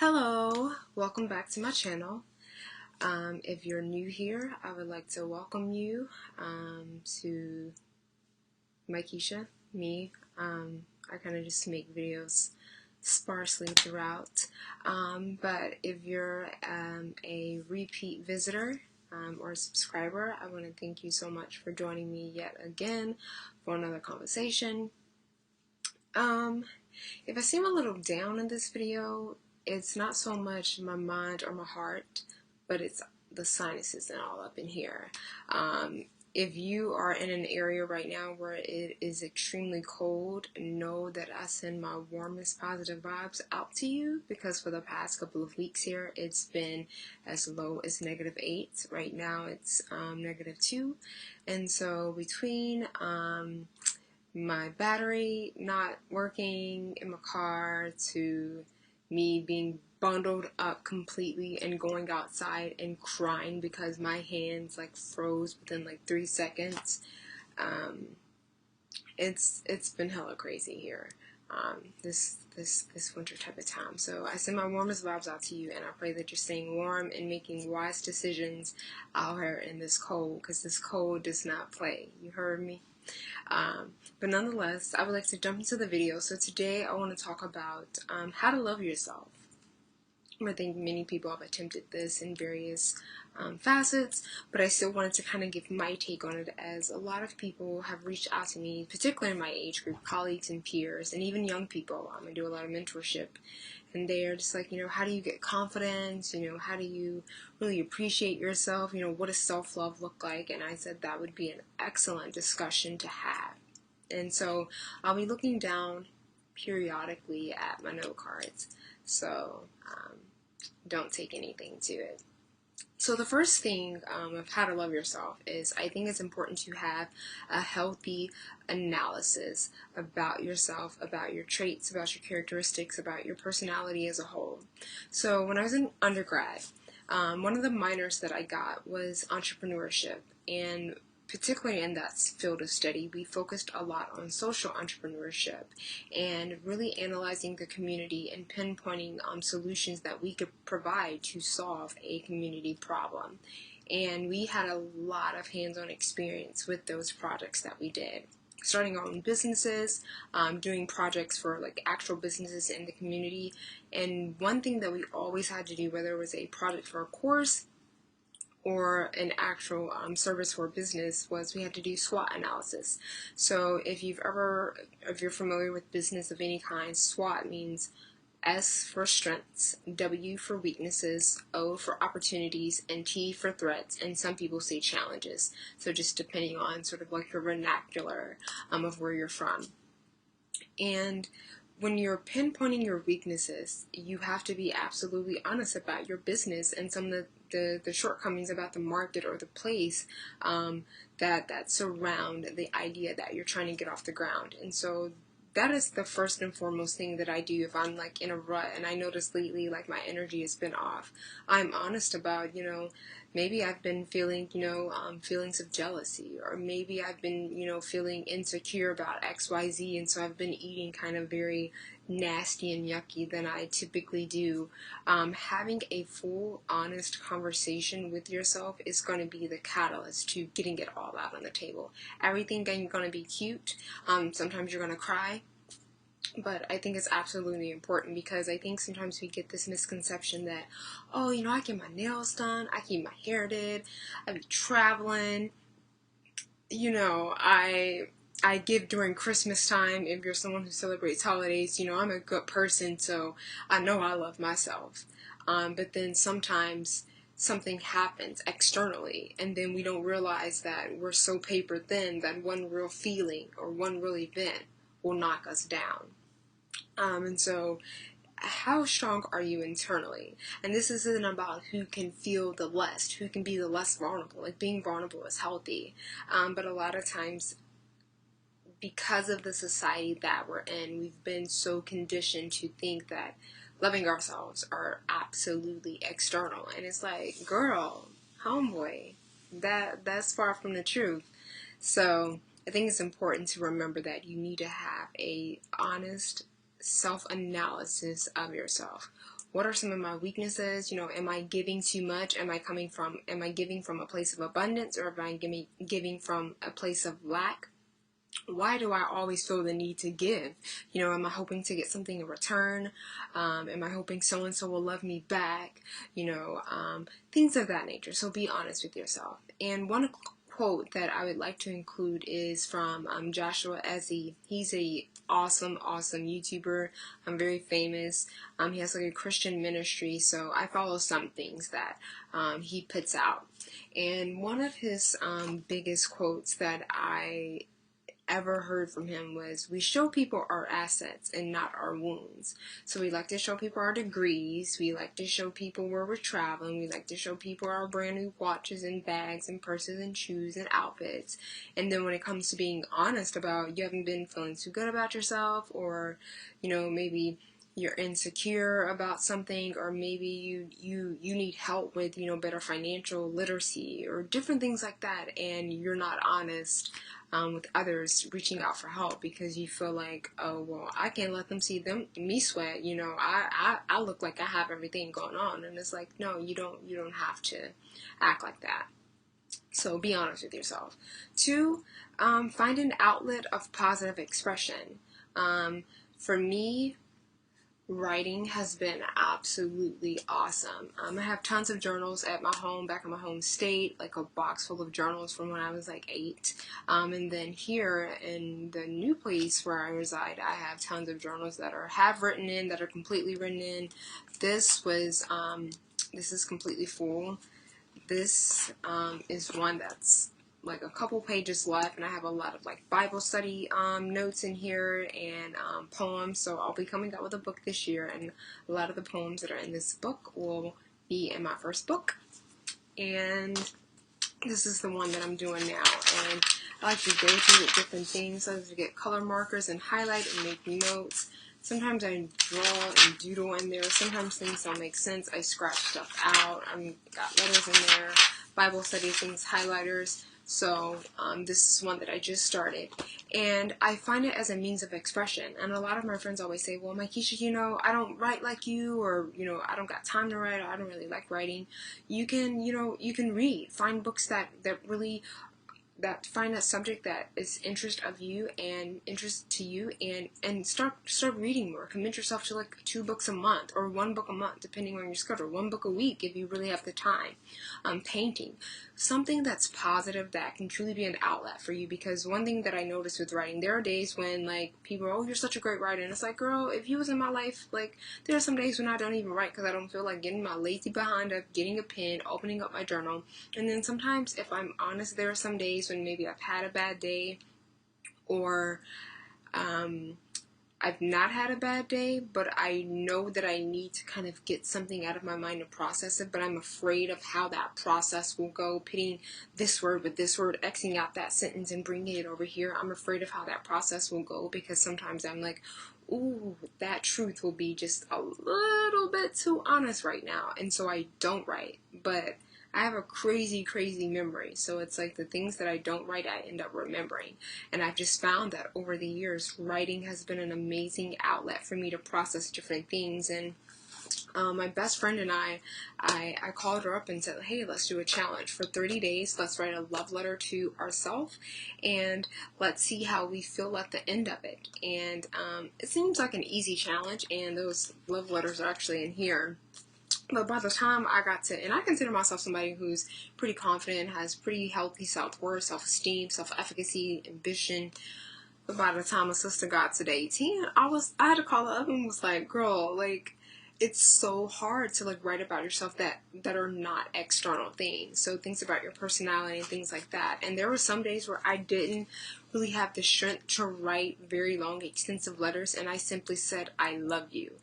Hello, welcome back to my channel. If you're new here, I would like to welcome you to Keisha, me. I kind of just make videos sparsely throughout. But if you're a repeat visitor or a subscriber, I want to thank you so much for joining me yet again for another conversation. If I seem a little down in this video, it's not so much my mind or my heart, but it's the sinuses and all up in here. If you are in an area right now where it is extremely cold, know that I send my warmest positive vibes out to you, because for the past couple of weeks here, it's been as low as -8. Right now it's -2. And so between my battery not working in my car to me being bundled up completely and going outside and crying because my hands like froze within like 3 seconds. It's been hella crazy here this winter type of time. So I send my warmest vibes out to you, and I pray that you're staying warm and making wise decisions out here in this cold, because this cold does not play. You heard me? But nonetheless, I would like to jump into the video. So today I want to talk about how to love yourself. I think many people have attempted this in various facets, but I still wanted to kind of give my take on it, as a lot of people have reached out to me, particularly in my age group, colleagues and peers, and even young people. I do a lot of mentorship, and they're just like, how do you get confidence? How do you really appreciate yourself? What does self-love look like? And I said that would be an excellent discussion to have. And so I'll be looking down periodically at my note cards. So don't take anything to it. So the first thing of how to love yourself is, I think it's important to have a healthy analysis about yourself, about your traits, about your characteristics, about your personality as a whole. So when I was in undergrad, one of the minors that I got was entrepreneurship, and particularly in that field of study, we focused a lot on social entrepreneurship and really analyzing the community and pinpointing solutions that we could provide to solve a community problem. And we had a lot of hands-on experience with those projects that we did. Starting our own businesses, doing projects for like actual businesses in the community. And one thing that we always had to do, whether it was a project for a course or an actual service for business, was we had to do SWOT analysis. So if you're familiar with business of any kind, SWOT means S for strengths, W for weaknesses, O for opportunities, and T for threats, and some people say challenges. So just depending on sort of like your vernacular of where you're from. And when you're pinpointing your weaknesses, you have to be absolutely honest about your business and some of the shortcomings about the market or the place that surround the idea that you're trying to get off the ground. And so that is the first and foremost thing that I do if I'm like in a rut and I notice lately like my energy has been off. I'm honest about, maybe I've been feeling, feelings of jealousy, or maybe I've been, feeling insecure about XYZ, and so I've been eating kind of very nasty and yucky than I typically do. Having a full, honest conversation with yourself is going to be the catalyst to getting it all out on the table. Everything ain't going to be cute. Sometimes you're going to cry. But I think it's absolutely important, because I think sometimes we get this misconception that, oh, I get my nails done, I keep my hair did, I be traveling, I give during Christmas time. If you're someone who celebrates holidays, I'm a good person, so I know I love myself. But then sometimes something happens externally, and then we don't realize that we're so paper thin that one real feeling or one real event will knock us down. And so how strong are you internally? And this isn't about who can feel the less, who can be the less vulnerable. Like, being vulnerable is healthy. But a lot of times, because of the society that we're in, we've been so conditioned to think that loving ourselves are absolutely external. And it's like, girl, homeboy, that's far from the truth. So I think it's important to remember that you need to have a honest self-analysis of yourself. what are some of my weaknesses? You know, am I giving too much? Am I giving from a place of abundance, or am I giving from a place of lack? Why do I always feel the need to give? You know, am I hoping to get something in return? Am I hoping so-and-so will love me back? You know, things of that nature. So be honest with yourself. And one quote that I would like to include is from Joshua Ezzy. He's a awesome YouTuber. Very famous. He has like a Christian ministry, so I follow some things that he puts out. And one of his biggest quotes that I ever heard from him was, we show people our assets and not our wounds. So we like to show people our degrees, we like to show people where we're traveling, we like to show people our brand new watches and bags and purses and shoes and outfits. And then when it comes to being honest about you haven't been feeling too good about yourself, or you know, maybe you're insecure about something, or maybe you need help with, you know, better financial literacy or different things like that, and you're not honest with others reaching out for help because you feel like, oh well, I can't let them see me sweat, you know, I look like I have everything going on. And it's like, no, you don't have to act like that. So be honest with yourself. 2, find an outlet of positive expression. For me, writing has been absolutely awesome. I have tons of journals at my home, back in my home state, like a box full of journals from when I was like 8. And then here in the new place where I reside, I have tons of journals that are written in, that are completely written in. This is completely full. This is one that's like a couple pages left, and I have a lot of like Bible study notes in here, and poems. So I'll be coming out with a book this year, and a lot of the poems that are in this book will be in my first book. And this is the one that I'm doing now, and I like to go through different things. I like to get color markers and highlight and make notes. Sometimes I draw and doodle in there. Sometimes things don't make sense. I scratch stuff out. I've got letters in there, Bible study things, highlighters. So this is one that I just started, and I find it as a means of expression. And a lot of my friends always say, well, Keisha, you know, I don't write like you, or, you know, I don't got time to write, or I don't really like writing. You can, you know, you can read, find books that really find a subject that is interest of you and interest to you, and start reading more. Commit yourself to like 2 books a month, or 1 book a month, depending on your schedule. 1 book a week if you really have the time. Painting, something that's positive that can truly be an outlet for you. Because one thing that I noticed with writing, there are days when like people are, oh, you're such a great writer, and it's like, girl, if you was in my life, like there are some days when I don't even write because I don't feel like getting my lazy behind up, getting a pen, opening up my journal. And then sometimes, if I'm honest, there are some days when maybe I've had a bad day, or I've not had a bad day, but I know that I need to kind of get something out of my mind and process it, but I'm afraid of how that process will go, pitting this word with this word, Xing out that sentence and bringing it over here. I'm afraid of how that process will go, because sometimes I'm like, ooh, that truth will be just a little bit too honest right now, and so I don't write. But I have a crazy memory, so it's like the things that I don't write, I end up remembering. And I've just found that over the years, writing has been an amazing outlet for me to process different things. And my best friend and I called her up and said, hey, let's do a challenge for 30 days. Let's write a love letter to ourselves, and let's see how we feel at the end of it. And it seems like an easy challenge, and those love letters are actually in here. But by the time I got to, and I consider myself somebody who's pretty confident, has pretty healthy self-worth, self-esteem, self-efficacy, ambition. But by the time my sister got to the 18, I had to call her up and was like, girl, like, it's so hard to like write about yourself that are not external things. So things about your personality and things like that. And there were some days where I didn't really have the strength to write very long, extensive letters, and I simply said, I love you.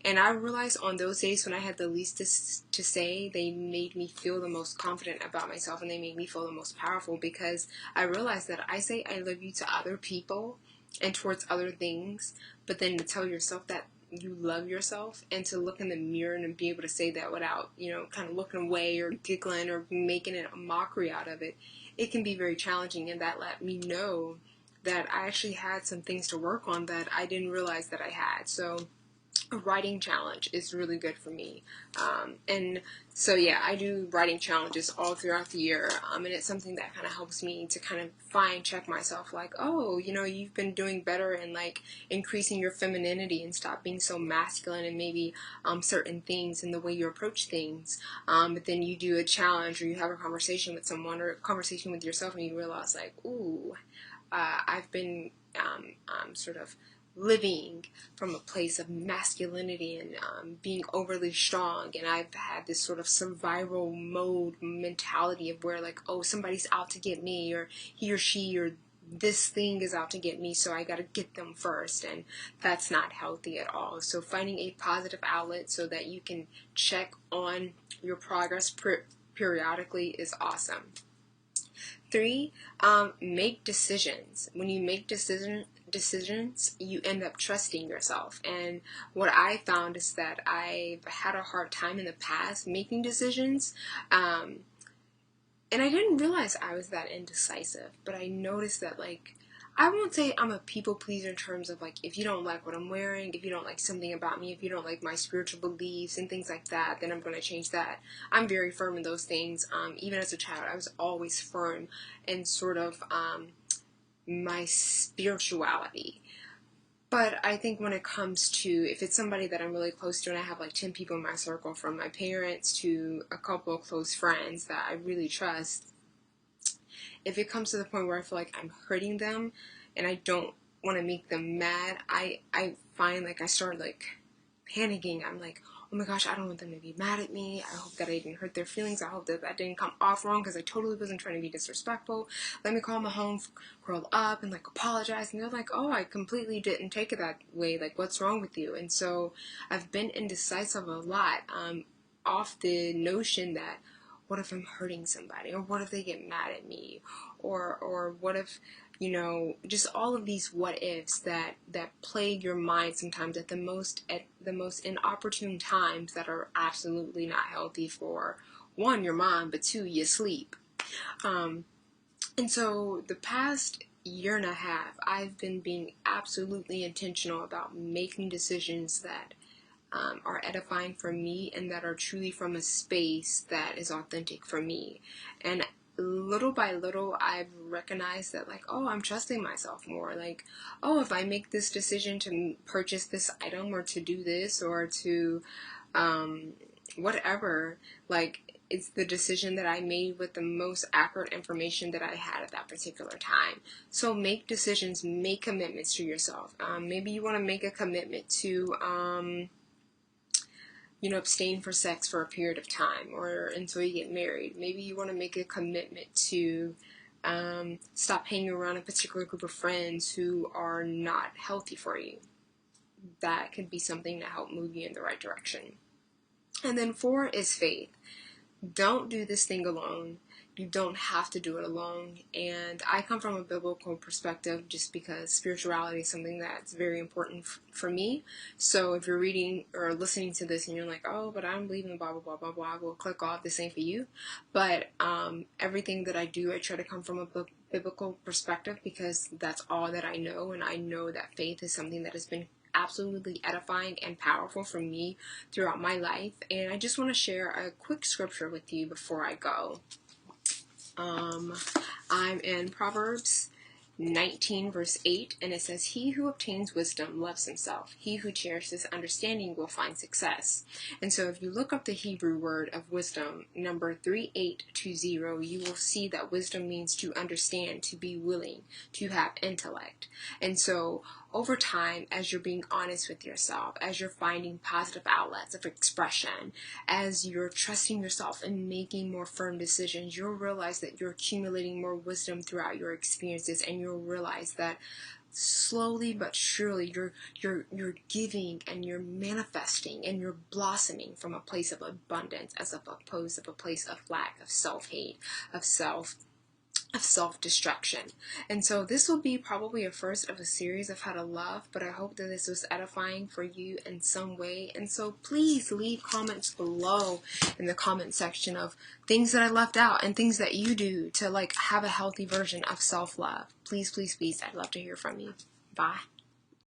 And I realized on those days when I had the least to say, they made me feel the most confident about myself, and they made me feel the most powerful, because I realized that I say I love you to other people and towards other things, but then to tell yourself that you love yourself, and to look in the mirror and be able to say that without, you know, kind of looking away or giggling or making it a mockery out of it, it can be very challenging. And that let me know that I actually had some things to work on that I didn't realize that I had. So a writing challenge is really good for me. And so, yeah, I do writing challenges all throughout the year. And it's something that kind of helps me to kind of check myself, like, oh, you've been doing better and like increasing your femininity and stop being so masculine and maybe certain things and the way you approach things. But then you do a challenge or you have a conversation with someone or a conversation with yourself and you realize, like, ooh, I've been sort of living from a place of masculinity and being overly strong, and I've had this sort of survival mode mentality of where, like, oh, somebody's out to get me, or he or she or this thing is out to get me, so I gotta get them first, and that's not healthy at all. So finding a positive outlet so that you can check on your progress periodically is awesome. 3, make decisions. When you make decisions, you end up trusting yourself. And what I found is that I've had a hard time in the past making decisions. And I didn't realize I was that indecisive, but I noticed that, like, I won't say I'm a people pleaser in terms of, like, if you don't like what I'm wearing, if you don't like something about me, if you don't like my spiritual beliefs and things like that, then I'm going to change that. I'm very firm in those things. Even as a child, I was always firm in sort of my spirituality. But I think when it comes to, if it's somebody that I'm really close to, and I have like 10 people in my circle, from my parents to a couple of close friends that I really trust, if it comes to the point where I feel like I'm hurting them and I don't want to make them mad, I find like I start like panicking. I'm like, oh my gosh, I don't want them to be mad at me. I hope that I didn't hurt their feelings. I hope that that didn't come off wrong because I totally wasn't trying to be disrespectful. Let me call my home, curl up and like apologize. And they're like, oh, I completely didn't take it that way. Like, what's wrong with you? And so I've been indecisive a lot off the notion that, what if I'm hurting somebody? Or what if they get mad at me? Or what if, just all of these what ifs that plague your mind sometimes at the most inopportune times that are absolutely not healthy for, one, your mind, but two, your sleep. And so the past year and a half, I've been being absolutely intentional about making decisions that are edifying for me and that are truly from a space that is authentic for me. And little by little, I've recognized that, like, oh, I'm trusting myself more. Like, oh, if I make this decision to purchase this item or to do this or to whatever, like, it's the decision that I made with the most accurate information that I had at that particular time. So make decisions, make commitments to yourself. Maybe you want to make a commitment to abstain for sex for a period of time or until you get married. Maybe you want to make a commitment to stop hanging around a particular group of friends who are not healthy for you. That could be something to help move you in the right direction. And then 4 is faith. Don't do this thing alone. You don't have to do it alone. And I come from a biblical perspective just because spirituality is something that's very important for me. So if you're reading or listening to this and you're like, oh, but I'm believing blah, blah, blah, blah, blah, we'll click off. This ain't for you. But everything that I do, I try to come from a biblical perspective because that's all that I know. And I know that faith is something that has been absolutely edifying and powerful for me throughout my life. And I just want to share a quick scripture with you before I go. I'm in Proverbs 19 verse 8, and it says, he who obtains wisdom loves himself. He who cherishes understanding will find success. And so if you look up the Hebrew word of wisdom, number 3820, you will see that wisdom means to understand, to be willing, to have intellect. And so over time, as you're being honest with yourself, as you're finding positive outlets of expression, as you're trusting yourself and making more firm decisions, you'll realize that you're accumulating more wisdom throughout your experiences, and you'll realize that slowly but surely you're giving and you're manifesting and you're blossoming from a place of abundance as opposed to a place of lack, of self-hate, of self-destruction. And so this will be probably a first of a series of how to love, but I hope that this was edifying for you in some way. And so please leave comments below in the comment section of things that I left out and things that you do to like have a healthy version of self-love. Please, please, please, I'd love to hear from you. Bye.